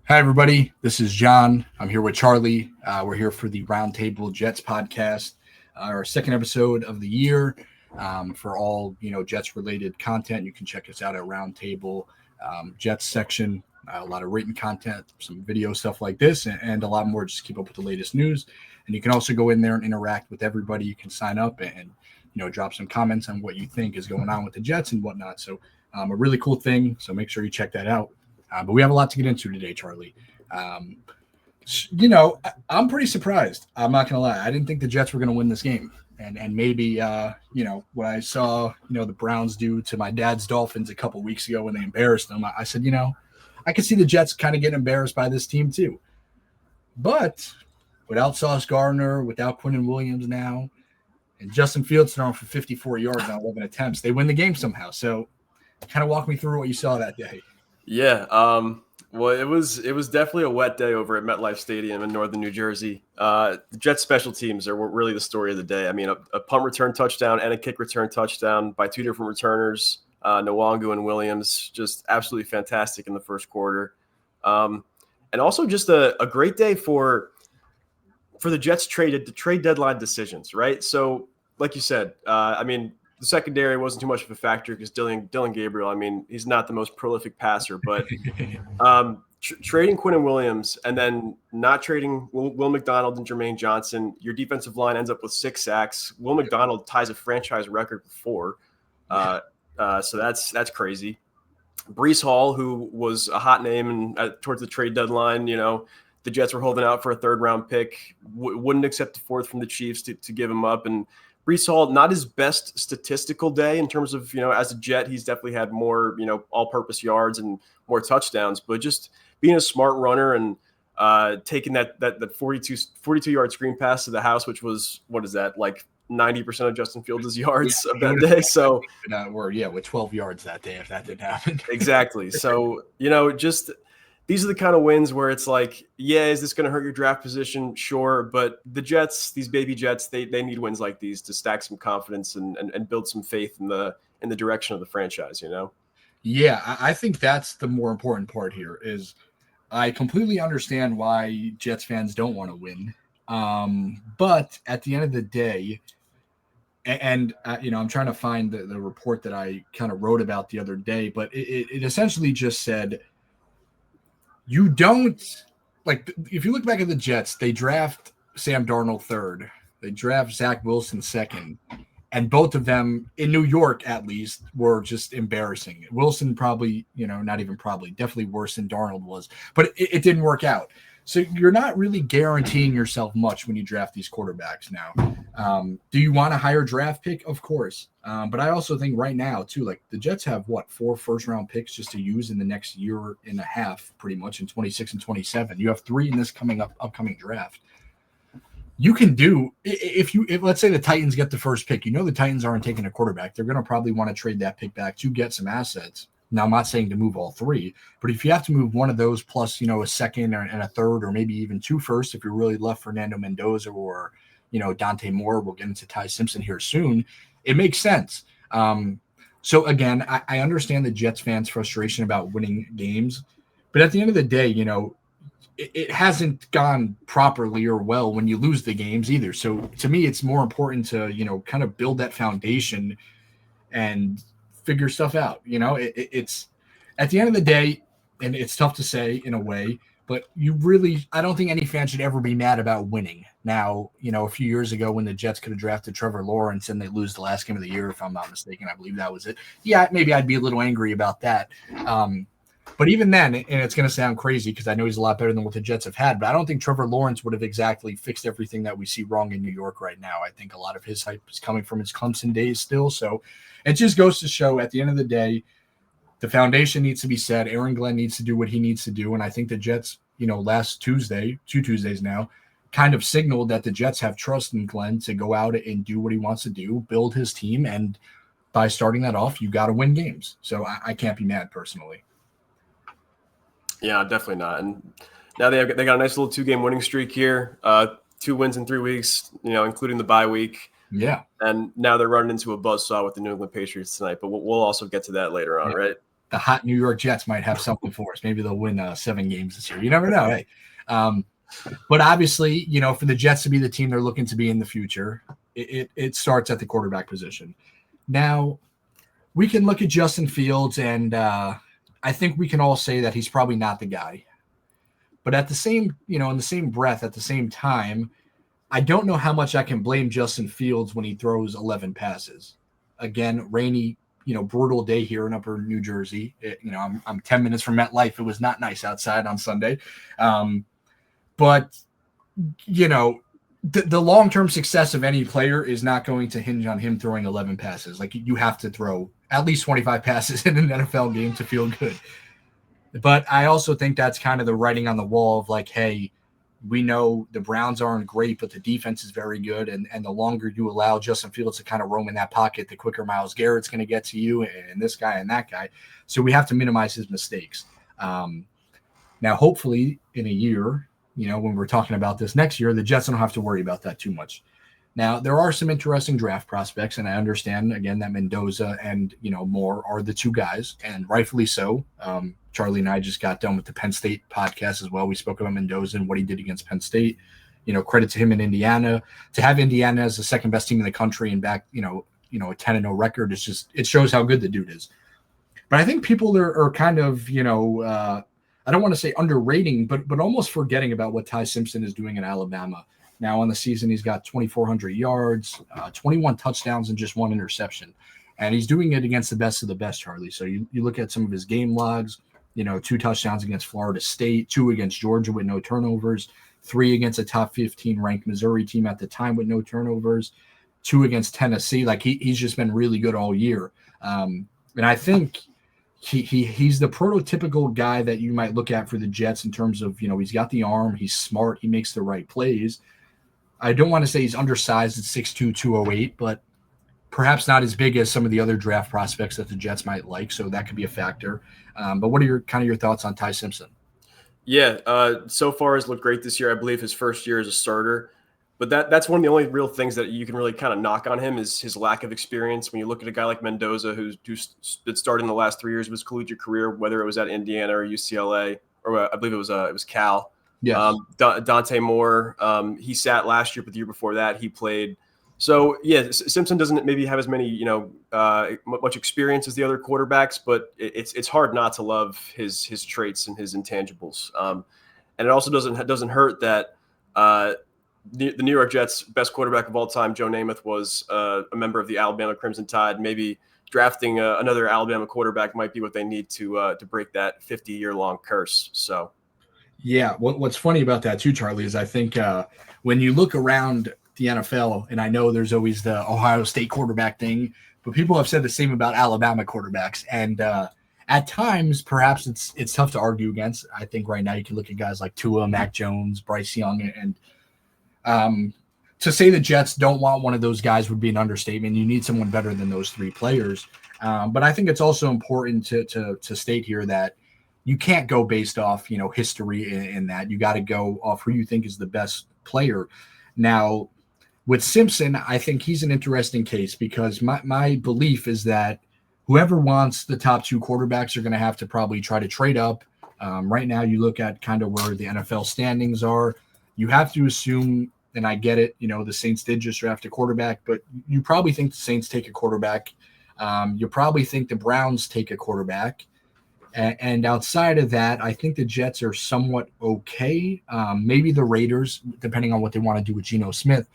Hi, everybody. This is John. I'm here with Charlie. We're here for the Roundtable Jets podcast, our second episode of the year. For all Jets related content, you can check us out at Roundtable Jets section. A lot of written content, some video stuff like this, and a lot more. Just keep up with the latest news. And you can also go in there and interact with everybody. You can sign up and drop some comments on what you think is going on with the Jets and whatnot. So a really cool thing. So make sure you check that out. But we have a lot to get into today, Charlie. I'm pretty surprised. I'm not going to lie. I didn't think the Jets were going to win this game. And maybe, what I saw, the Browns do to my dad's Dolphins a couple weeks ago when they embarrassed them, I said, I could see the Jets kind of getting embarrassed by this team too. But without Sauce Gardner, without Quinnen Williams now, and Justin Fields throwing for 54 yards on 11 attempts, they win the game somehow. So kind of walk me through what you saw that day. Yeah, well, it was definitely a wet day over at MetLife Stadium in northern New Jersey. The Jets special teams are really the story of the day. I mean, a punt return touchdown and a kick return touchdown by two different returners, Nwangu and Williams, just absolutely fantastic in the first quarter. And also just a great day for the Jets trade deadline decisions, right? So, like you said, the secondary wasn't too much of a factor because Dillon Gabriel, he's not the most prolific passer, but trading Quinnen Williams and then not trading Will McDonald and Jermaine Johnson, your defensive line ends up with 6 sacks. Will McDonald ties a franchise record with 4. So that's crazy. Breece Hall, who was a hot name and towards the trade deadline, the Jets were holding out for a third-round pick, wouldn't accept the 4th from the Chiefs to give him up, and Breece Hall, not his best statistical day in terms of, as a Jet, he's definitely had more, all-purpose yards and more touchdowns, but just being a smart runner and taking that 42-yard screen pass to the house, which was, what is that, like 90% of Justin Fields' yards of that day. So, with 12 yards that day if that didn't happen. Exactly. So, just – these are the kind of wins where it's like, yeah, is this going to hurt your draft position? Sure. But the Jets, these baby Jets, they need wins like these to stack some confidence and build some faith in the direction of the franchise, Yeah, I think that's the more important part here is I completely understand why Jets fans don't want to win. But at the end of the day, and I'm trying to find the report that I kind of wrote about the other day, but it essentially just said, you don't like if you look back at the Jets, they draft Sam Darnold 3rd, they draft Zach Wilson 2nd, and both of them in New York at least were just embarrassing. Wilson probably, not even probably, definitely worse than Darnold was, but it didn't work out. So you're not really guaranteeing yourself much when you draft these quarterbacks now. Do you want a higher draft pick? Of course. But I also think right now, too, like the Jets have, 4 first-round picks just to use in the next year and a half, pretty much, in 26 and 27. You have 3 in this upcoming draft. You can do – if let's say the Titans get the first pick, the Titans aren't taking a quarterback. They're going to probably want to trade that pick back to get some assets. Now, I'm not saying to move all 3, but if you have to move one of those plus, a second and a third or maybe even 2 firsts, if you really love Fernando Mendoza or, Dante Moore, we'll get into Ty Simpson here soon, it makes sense. So, again, I understand the Jets fans' frustration about winning games, but at the end of the day, it hasn't gone properly or well when you lose the games either. So, to me, it's more important to, kind of build that foundation and – figure stuff out. It's at the end of the day, and it's tough to say in a way, but I don't think any fan should ever be mad about winning. Now, a few years ago when the Jets could have drafted Trevor Lawrence and they lose the last game of the year, if I'm not mistaken, I believe that was it. Yeah, maybe I'd be a little angry about that. But even then, and it's going to sound crazy because I know he's a lot better than what the Jets have had, but I don't think Trevor Lawrence would have exactly fixed everything that we see wrong in New York right now. I think a lot of his hype is coming from his Clemson days still. So it just goes to show at the end of the day, the foundation needs to be set. Aaron Glenn needs to do what he needs to do. And I think the Jets, last Tuesday, 2 Tuesdays now, kind of signaled that the Jets have trust in Glenn to go out and do what he wants to do, build his team. And by starting that off, you got to win games. So I can't be mad personally. Yeah, definitely not. And now they got a nice little 2-game winning streak here. 2 wins in 3 weeks, including the bye week. Yeah. And now they're running into a buzzsaw with the New England Patriots tonight, but we'll also get to that later on, right? the hot New York Jets might have something for us. Maybe they'll win 7 games this year. You never know. Hey, but obviously, for the Jets to be the team they're looking to be in the future, it starts at the quarterback position. Now, we can look at Justin Fields, and I think we can all say that he's probably not the guy. But at the same, in the same breath, at the same time, I don't know how much I can blame Justin Fields when he throws 11 passes. Again, rainy, brutal day here in Upper New Jersey. I'm 10 minutes from MetLife. It was not nice outside on Sunday. But the long-term success of any player is not going to hinge on him throwing 11 passes. Like, you have to throw at least 25 passes in an NFL game to feel good. But I also think that's kind of the writing on the wall of like, hey, we know the Browns aren't great, but the defense is very good. And the longer you allow Justin Fields to kind of roam in that pocket, the quicker Myles Garrett's going to get to you and this guy and that guy. So we have to minimize his mistakes. Now, hopefully in a year, when we're talking about this next year, the Jets don't have to worry about that too much. Now, there are some interesting draft prospects, and I understand, again, that Mendoza and, Moore are the two guys, and rightfully so. Charlie and I just got done with the Penn State podcast as well. We spoke about Mendoza and what he did against Penn State. Credit to him in Indiana. To have Indiana as the second best team in the country and back, a 10-0 record, it shows how good the dude is. But I think people are kind of, I don't want to say underrating, but almost forgetting about what Ty Simpson is doing in Alabama. Now on the season, he's got 2,400 yards, 21 touchdowns, and just 1 interception. And he's doing it against the best of the best, Charlie. So you look at some of his game logs, 2 touchdowns against Florida State, 2 against Georgia with no turnovers, 3 against a top 15 ranked Missouri team at the time with no turnovers, 2 against Tennessee. Like he's just been really good all year. And I think he's the prototypical guy that you might look at for the Jets in terms of, he's got the arm, he's smart, he makes the right plays. I don't want to say he's undersized at 6'2", 208, but perhaps not as big as some of the other draft prospects that the Jets might like. So that could be a factor. But what are your thoughts on Ty Simpson? Yeah, so far has looked great this year. I believe his first year as a starter. But that's one of the only real things that you can really kind of knock on him is his lack of experience. When you look at a guy like Mendoza, who's been starting the last 3 years of his collegiate career, whether it was at Indiana or UCLA, or I believe it was Cal. Yes. Dante Moore, he sat last year, but the year before that he played. So yeah, Simpson doesn't maybe have as many much experience as the other quarterbacks, but it's hard not to love his traits and his intangibles. And it also doesn't hurt that the New York Jets' best quarterback of all time, Joe Namath, was a member of the Alabama Crimson Tide. Maybe drafting another Alabama quarterback might be what they need to break that 50-year-long curse. So. Yeah, what's funny about that too, Charlie, is I think when you look around the NFL, and I know there's always the Ohio State quarterback thing, but people have said the same about Alabama quarterbacks. And at times, perhaps it's tough to argue against. I think right now you can look at guys like Tua, Mac Jones, Bryce Young, and to say the Jets don't want one of those guys would be an understatement. You need someone better than those 3 players. But I think it's also important to state here that you can't go based off, history in that. You got to go off who you think is the best player. Now, with Simpson, I think he's an interesting case because my belief is that whoever wants the top 2 quarterbacks are going to have to probably try to trade up. Right now, you look at kind of where the NFL standings are. You have to assume, and I get it, the Saints did just draft a quarterback, but you probably think the Saints take a quarterback. You probably think the Browns take a quarterback. And outside of that, I think the Jets are somewhat okay. Maybe the Raiders, depending on what they want to do with Geno Smith.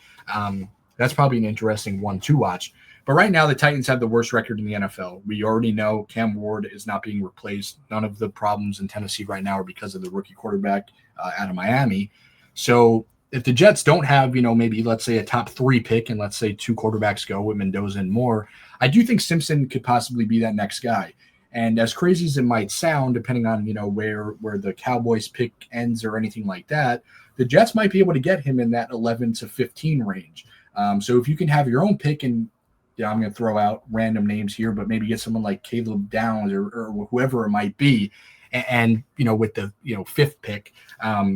That's probably an interesting one to watch. But right now, the Titans have the worst record in the NFL. We already know Cam Ward is not being replaced. None of the problems in Tennessee right now are because of the rookie quarterback out of Miami. So if the Jets don't have, maybe let's say a top 3 pick and let's say 2 quarterbacks go with Mendoza and Moore, I do think Simpson could possibly be that next guy. And as crazy as it might sound, depending on, where the Cowboys pick ends or anything like that, the Jets might be able to get him in that 11 to 15 range. So if you can have your own pick and, I'm going to throw out random names here, but maybe get someone like Caleb Downs or whoever it might be. And with the, 5th pick,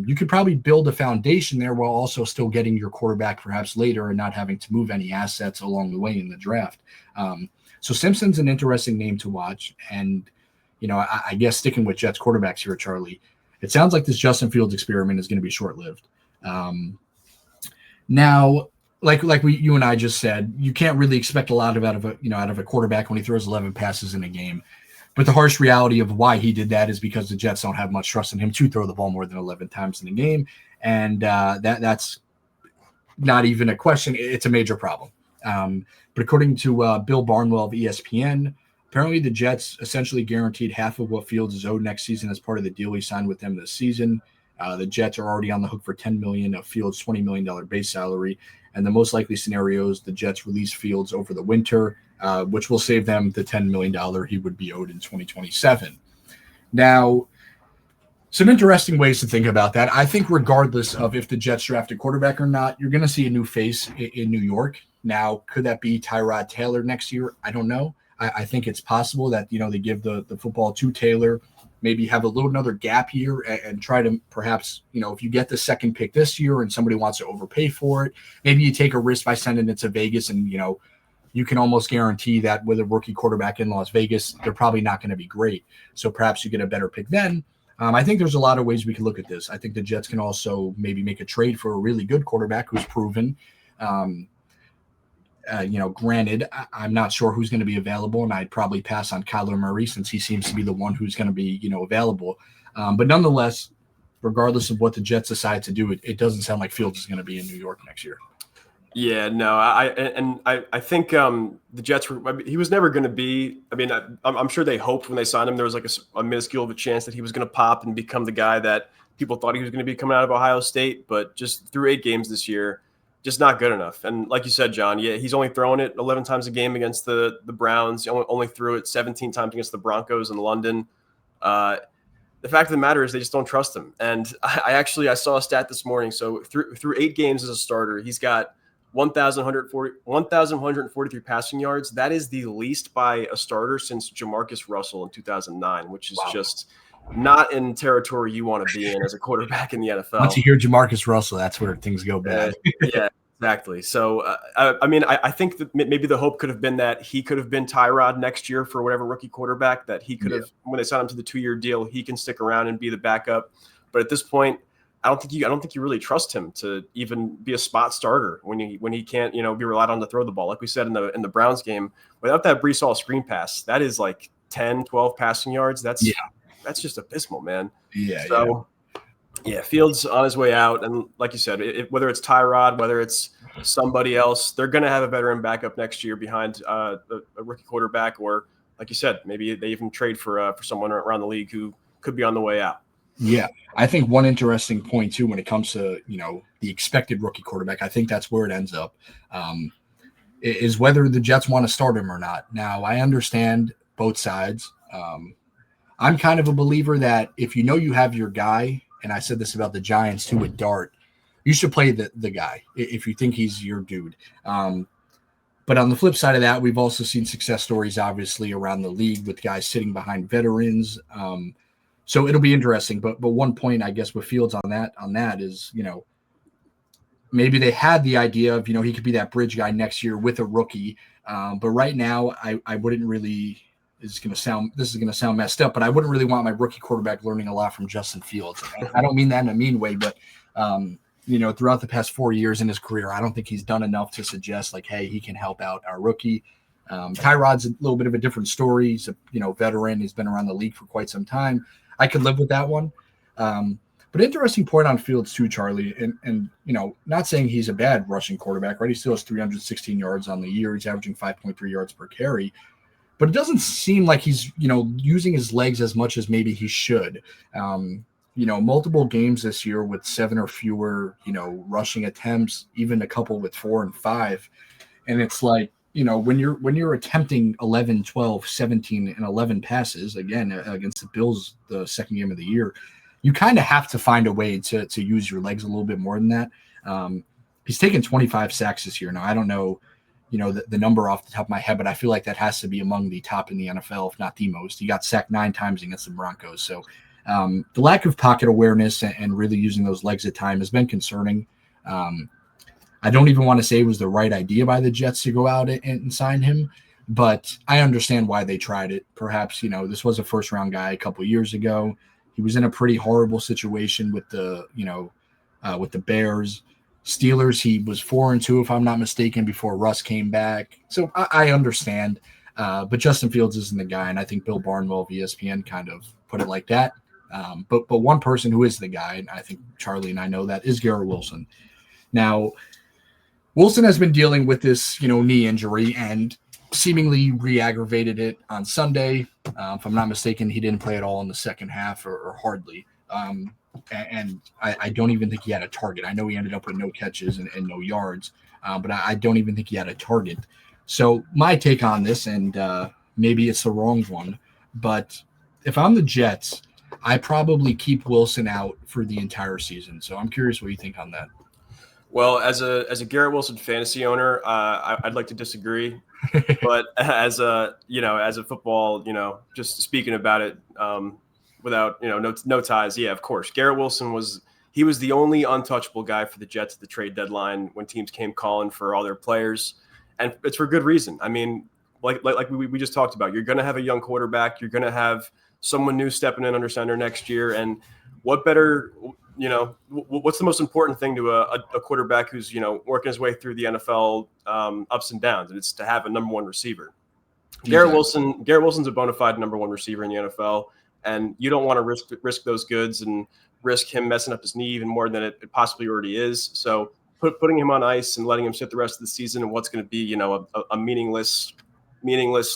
you could probably build a foundation there while also still getting your quarterback perhaps later and not having to move any assets along the way in the draft. So Simpson's an interesting name to watch. And, I guess sticking with Jets quarterbacks here, Charlie, it sounds like this Justin Fields experiment is going to be short-lived. Now, you and I just said, you can't really expect a lot out of a quarterback when he throws 11 passes in a game. But the harsh reality of why he did that is because the Jets don't have much trust in him to throw the ball more than 11 times in a game, and that's not even a question. It's a major problem. But according to Bill Barnwell of ESPN, apparently the Jets essentially guaranteed half of what Fields is owed next season as part of the deal he signed with them this season. The Jets are already on the hook for $10 million of Fields' $20 million base salary. And the most likely scenarios, the Jets release Fields over the winter, which will save them the $10 million he would be owed in 2027. Now, some interesting ways to think about that. I think regardless of if the Jets draft a quarterback or not, you're going to see a new face in New York. Now, could that be Tyrod Taylor next year? I don't know. I think it's possible that, they give the football to Taylor, maybe have another gap year and try to perhaps, if you get the second pick this year and somebody wants to overpay for it, maybe you take a risk by sending it to Vegas and, you can almost guarantee that with a rookie quarterback in Las Vegas, they're probably not going to be great. So perhaps you get a better pick then. I think there's a lot of ways we can look at this. I think the Jets can also maybe make a trade for a really good quarterback who's proven. Granted, I'm not sure who's going to be available, and I'd probably pass on Kyler Murray since he seems to be the one who's going to be, available. But nonetheless, regardless of what the Jets decide to do, it doesn't sound like Fields is going to be in New York next year. Yeah, no, I think the Jets he was never going to be. I mean, I'm sure they hoped when they signed him there was like a minuscule of a chance that he was going to pop and become the guy that people thought he was going to be coming out of Ohio State. But just through 8 games this year, just not good enough. And like you said, John, yeah, he's only thrown it 11 times a game against the Browns. He only threw it 17 times against the Broncos in London. The fact of the matter is they just don't trust him. And I saw a stat this morning. So through 8 games as a starter, he's got 1,143 passing yards. That is the least by a starter since Jamarcus Russell in 2009, which is just not in territory you want to be in as a quarterback in the NFL. Once you hear Jamarcus Russell, that's where things go bad. Yeah, exactly. So, I think that maybe the hope could have been that he could have been Tyrod next year for whatever rookie quarterback that he could have, when they signed him to the 2-year deal, he can stick around and be the backup. But at this point, I don't think you really trust him to even be a spot starter when he can't, be relied on to throw the ball. Like we said in the Browns game, without that Breece Hall screen pass, that is like 10, 12 passing yards. That's just abysmal, man. Yeah. Fields on his way out. And like you said, whether it's Tyrod, whether it's somebody else, they're going to have a veteran backup next year behind a rookie quarterback, or like you said, maybe they even trade for someone around the league who could be on the way out. Yeah, I think one interesting point too when it comes to the expected rookie quarterback, I think that's where it ends up, is whether the Jets want to start him or not. Now, I understand both sides. I'm kind of a believer that if you have your guy, and I said this about the Giants too with Dart, you should play the guy if you think he's your dude. But on the flip side of that, we've also seen success stories obviously around the league with guys sitting behind veterans. So it'll be interesting, but one point I guess with Fields on that is, maybe they had the idea of, he could be that bridge guy next year with a rookie. But right now I wouldn't really, this is going to sound messed up, but I wouldn't really want my rookie quarterback learning a lot from Justin Fields. I don't mean that in a mean way, but throughout the past 4 years in his career, I don't think he's done enough to suggest like, hey, he can help out our rookie. Tyrod's a little bit of a different story. He's a veteran. He's been around the league for quite some time. I could live with that one. But interesting point on Fields too, Charlie. And not saying he's a bad rushing quarterback, right? He still has 316 yards on the year. He's averaging 5.3 yards per carry. But it doesn't seem like he's, using his legs as much as maybe he should. Multiple games this year with 7 or fewer, rushing attempts, even a couple with 4 and 5. And it's like, when you're attempting 11, 12, 17, and 11 passes, again, against the Bills, the second game of the year, you kind of have to find a way to use your legs a little bit more than that. He's taken 25 sacks this year. Now, I don't know, the number off the top of my head, but I feel like that has to be among the top in the NFL, if not the most. He got sacked 9 times against the Broncos. So the lack of pocket awareness and really using those legs at time has been concerning. I don't even want to say it was the right idea by the Jets to go out and sign him, but I understand why they tried it. Perhaps, this was a first round guy a couple years ago. He was in a pretty horrible situation with with the Bears. Steelers, he was 4-2, if I'm not mistaken, before Russ came back. So I understand. But Justin Fields isn't the guy, and I think Bill Barnwell of ESPN kind of put it like that. But one person who is the guy, and I think Charlie and I know that, is Garrett Wilson. Now, Wilson has been dealing with this, knee injury and seemingly re-aggravated it on Sunday. If I'm not mistaken, he didn't play at all in the second half or hardly. And I don't even think he had a target. I know he ended up with no catches and no yards, but I don't even think he had a target. So my take on this, and maybe it's the wrong one, but if I'm the Jets, I probably keep Wilson out for the entire season. So I'm curious what you think on that. Well, as a Garrett Wilson fantasy owner, I'd like to disagree, but as a football, just speaking about it without no ties, yeah, of course, Garrett Wilson was the only untouchable guy for the Jets at the trade deadline when teams came calling for all their players, and it's for good reason. I mean, like we just talked about, you're going to have a young quarterback, you're going to have someone new stepping in under center next year, and what better. What's the most important thing to a quarterback who's, working his way through the NFL ups and downs? And it's to have a number one receiver. Exactly. Garrett Wilson's a bona fide number one receiver in the NFL, and you don't want to risk those goods and risk him messing up his knee even more than it possibly already is. So putting him on ice and letting him sit the rest of the season and what's going to be, a meaningless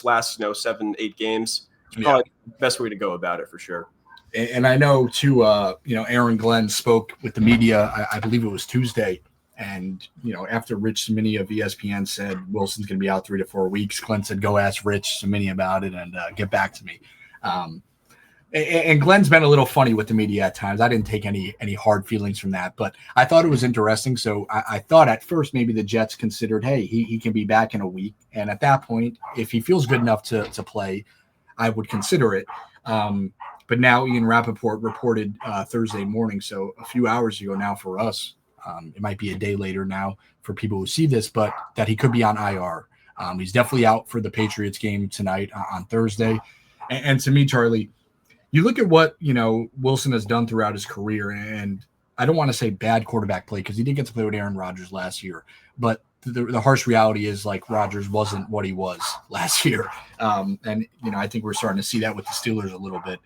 last, 7-8 games, is probably the best way to go about it for sure. And I know, too, Aaron Glenn spoke with the media, I believe it was Tuesday. And, after Rich Cimini of ESPN said Wilson's going to be out 3 to 4 weeks, Glenn said, go ask Rich Cimini about it and get back to me. And Glenn's been a little funny with the media at times. I didn't take any hard feelings from that, but I thought it was interesting. So I thought at first maybe the Jets considered, hey, he can be back in a week. And at that point, if he feels good enough to play, I would consider it. But now Ian Rappaport reported Thursday morning, so a few hours ago now for us. It might be a day later now for people who see this, but that he could be on IR. He's definitely out for the Patriots game tonight on Thursday. And to me, Charlie, you look at what, Wilson has done throughout his career, and I don't want to say bad quarterback play because he did get to play with Aaron Rodgers last year, but the harsh reality is like Rodgers wasn't what he was last year. And, I think we're starting to see that with the Steelers a little bit.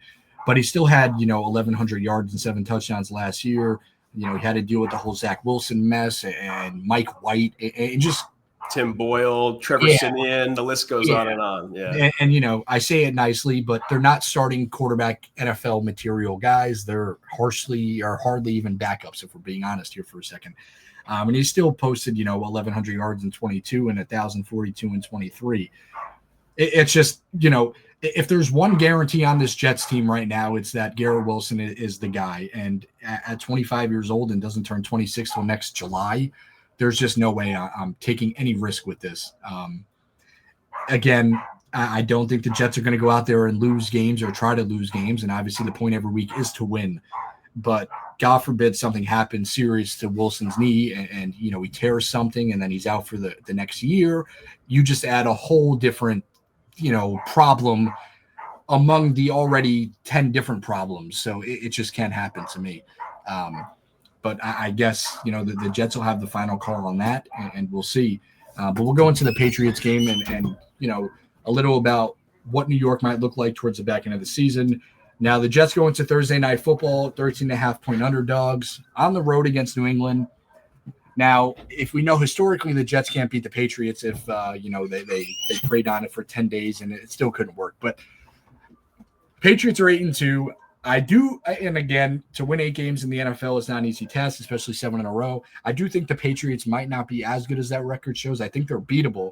But he still had, 1,100 yards and 7 touchdowns last year. He had to deal with the whole Zach Wilson mess and Mike White and just Tim Boyle, Trevor Siemian, the list goes on and on. Yeah. And I say it nicely, but they're not starting quarterback NFL material guys. They're hardly even backups, if we're being honest here for a second. And he still posted, 1,100 yards in 22 and 1,042 in 23. It's just, if there's one guarantee on this Jets team right now, it's that Garrett Wilson is the guy. And at 25 years old and doesn't turn 26 till next July, there's just no way I'm taking any risk with this. Again, I don't think the Jets are going to go out there and lose games or try to lose games. And obviously the point every week is to win. But God forbid something happens serious to Wilson's knee and he tears something and then he's out for the next year. You just add a whole different problem among the already 10 different problems. So it just can't happen to me. But I guess, the Jets will have the final call on that and we'll see. But we'll go into the Patriots game and a little about what New York might look like towards the back end of the season. Now the Jets go into Thursday Night Football, 13.5-point underdogs on the road against New England. Now, if we know historically the Jets can't beat the Patriots if, they preyed on it for 10 days and it still couldn't work. But Patriots are 8-2. And again, to win 8 games in the NFL is not an easy task, especially 7 in a row. I do think the Patriots might not be as good as that record shows. I think they're beatable.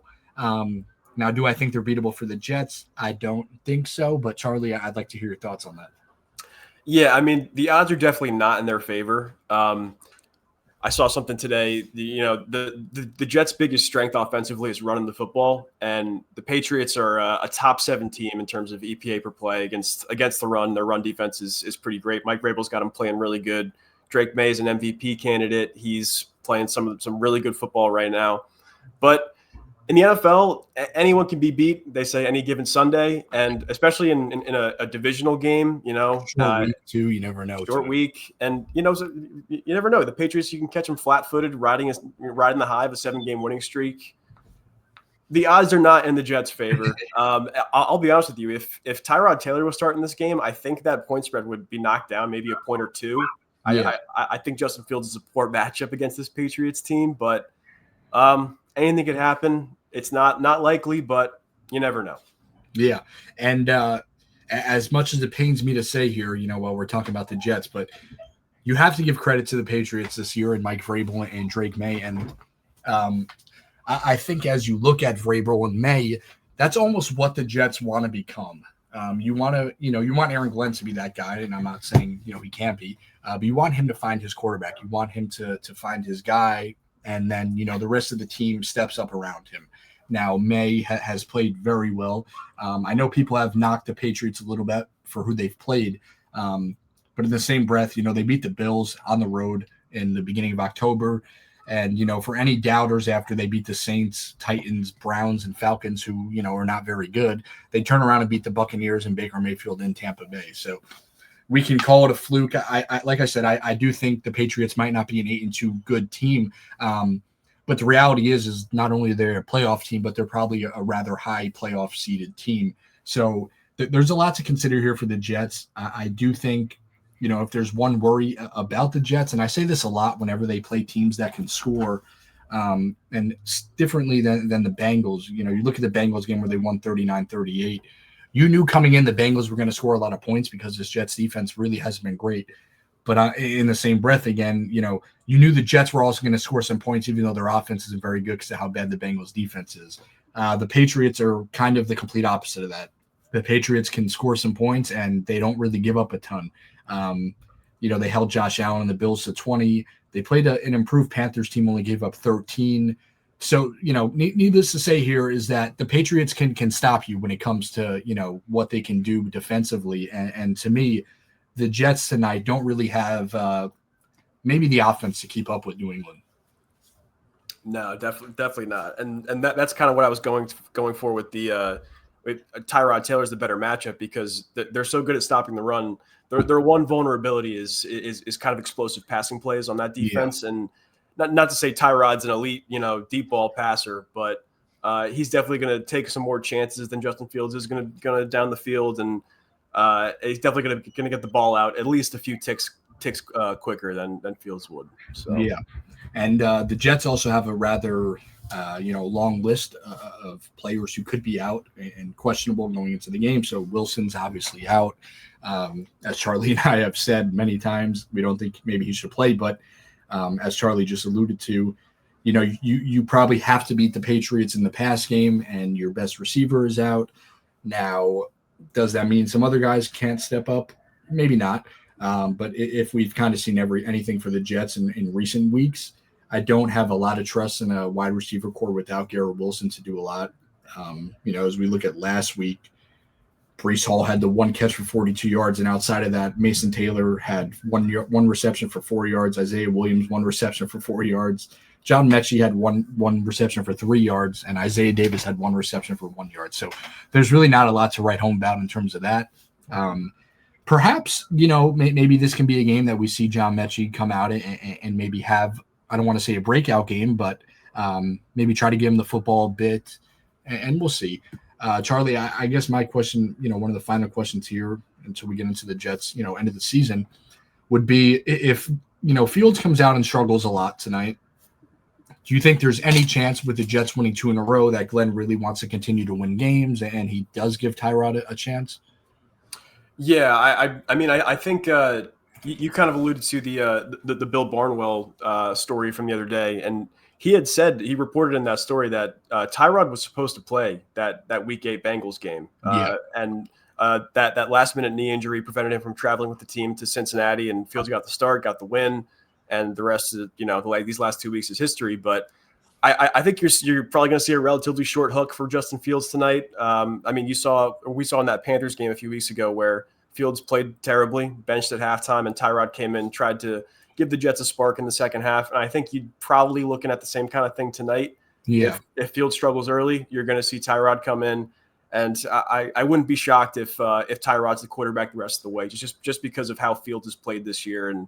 Now, do I think they're beatable for the Jets? I don't think so. But, Charlie, I'd like to hear your thoughts on that. Yeah, I mean, the odds are definitely not in their favor. I saw something today. The Jets' biggest strength offensively is running the football, and the Patriots are a top 7 team in terms of EPA per play against the run. Their run defense is pretty great. Mike Vrabel's got them playing really good. Drake May is an MVP candidate. He's playing some really good football right now. But in the NFL, anyone can be beat. They say any given Sunday, and especially in a divisional game, Short week too. You never know. Short week, and so you never know. The Patriots, you can catch them flat-footed, riding the high of a 7-game winning streak. The odds are not in the Jets' favor. I'll be honest with you. If Tyrod Taylor was starting this game, I think that point spread would be knocked down, maybe a point or two. Yeah. I think Justin Fields is a poor matchup against this Patriots team, but anything could happen. It's not likely, but you never know. Yeah, and as much as it pains me to say here, while we're talking about the Jets, but you have to give credit to the Patriots this year and Mike Vrabel and Drake May, and I think as you look at Vrabel and May, that's almost what the Jets want to become. You want Aaron Glenn to be that guy, and I'm not saying he can't be, but you want him to find his quarterback. You want him to find his guy, and then the rest of the team steps up around him. Now May has played very well. I know people have knocked the Patriots a little bit for who they've played, but in the same breath, they beat the Bills on the road in the beginning of October. And, for any doubters after they beat the Saints, Titans, Browns, and Falcons, who, are not very good, they turn around and beat the Buccaneers and Baker Mayfield in Tampa Bay. So we can call it a fluke. Like I said, I do think the Patriots might not be an 8-2 good team. But the reality is not only they're a playoff team, but they're probably a rather high playoff seeded team. So there's a lot to consider here for the Jets. I do think, if there's one worry about the Jets, and I say this a lot whenever they play teams that can score, and differently than the Bengals, you look at the Bengals game where they won 39-38. You knew coming in the Bengals were going to score a lot of points because this Jets defense really hasn't been great. But in the same breath, again, you knew the Jets were also going to score some points, even though their offense isn't very good because of how bad the Bengals defense is. The Patriots are kind of the complete opposite of that. The Patriots can score some points, and they don't really give up a ton. They held Josh Allen and the Bills to 20. They played an improved Panthers team, only gave up 13. So, needless to say here is that the Patriots can stop you when it comes to, what they can do defensively. And to me, the Jets tonight don't really have maybe the offense to keep up with New England. No, definitely not. And that's kind of what I was going for with the with Tyrod Taylor's the better matchup because they're so good at stopping the run. Their one vulnerability is kind of explosive passing plays on that defense. Yeah. And not to say Tyrod's an elite, deep ball passer, but he's definitely going to take some more chances than Justin Fields is going to down the field, and he's definitely going to get the ball out at least a few ticks quicker than Fields would. So yeah, and the Jets also have a rather long list of players who could be out and questionable going into the game. So Wilson's obviously out. As Charlie and I have said many times, we don't think maybe he should play, but as Charlie just alluded to, you probably have to beat the Patriots in the pass game, and your best receiver is out. Now, does that mean some other guys can't step up? Maybe not. But if we've kind of seen anything for the Jets in recent weeks, I don't have a lot of trust in a wide receiver core without Garrett Wilson to do a lot. As we look at last week, Breece Hall had the one catch for 42 yards, and outside of that, Mason Taylor had one reception for 4 yards. Isaiah Williams, one reception for 4 yards. John Mechie had one reception for 3 yards, and Isaiah Davis had one reception for 1 yard. So there's really not a lot to write home about in terms of that. Perhaps, maybe this can be a game that we see John Mechie come out and maybe have, I don't want to say a breakout game, but maybe try to give him the football a bit, and we'll see. Charlie, I guess my question, one of the final questions here until we get into the Jets, end of the season would be if, Fields comes out and struggles a lot tonight, do you think there's any chance with the Jets winning 2 in a row that Glenn really wants to continue to win games and he does give Tyrod a chance? Yeah, I think you kind of alluded to the Bill Barnwell story from the other day, and he reported in that story that Tyrod was supposed to play that Week 8 Bengals game, and that last minute knee injury prevented him from traveling with the team to Cincinnati, and Fields got the start, got the win, and the rest of these last 2 weeks is history. But I think you're probably going to see a relatively short hook for Justin Fields tonight. We saw in that Panthers game a few weeks ago where Fields played terribly, benched at halftime, and Tyrod came in, tried to give the Jets a spark in the second half. And I think you're probably looking at the same kind of thing tonight. Yeah. If Field struggles early, you're going to see Tyrod come in. And I wouldn't be shocked if Tyrod's the quarterback the rest of the way, just because of how Fields has played this year. And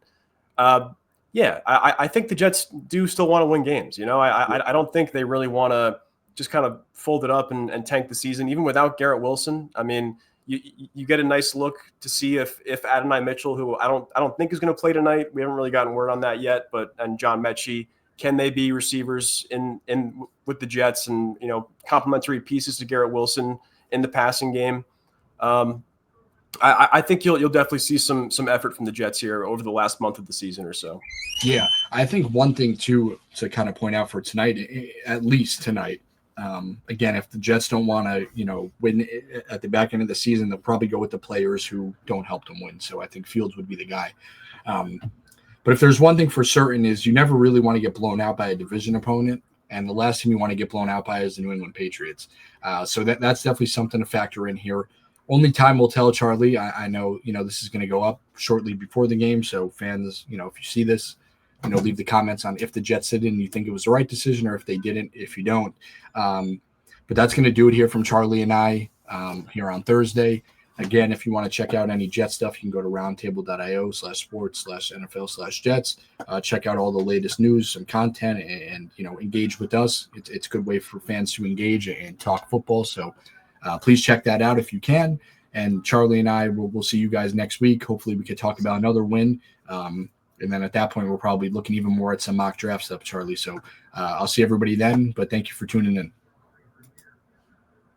I think the Jets do still want to win games. I don't think they really want to just kind of fold it up and tank the season, even without Garrett Wilson. I mean, you get a nice look to see if Adonai Mitchell, who I don't think is going to play tonight. We haven't really gotten word on that yet, and John Mechie, can they be receivers in with the Jets and complementary pieces to Garrett Wilson in the passing game? I think you'll definitely see some effort from the Jets here over the last month of the season or so. Yeah, I think one thing too to kind of point out for tonight, at least tonight. Again, if the Jets don't want to, win at the back end of the season, they'll probably go with the players who don't help them win. So I think Fields would be the guy. But if there's one thing for certain is you never really want to get blown out by a division opponent. And the last team you want to get blown out by is the New England Patriots. So that's definitely something to factor in here. Only time will tell, Charlie. I know, this is going to go up shortly before the game. So fans, if you see this, leave the comments on if the Jets did it and you think it was the right decision, or if they didn't, if you don't. But that's going to do it here from Charlie and I here on Thursday. Again, if you want to check out any Jet stuff, you can go to roundtable.io/sports/NFL/Jets. Check out all the latest news, some content, and engage with us. It's a good way for fans to engage and talk football. So please check that out if you can. And Charlie and I will see you guys next week. Hopefully we could talk about another win. And then at that point, we're probably looking even more at some mock draft stuff, Charlie. So I'll see everybody then. But thank you for tuning in.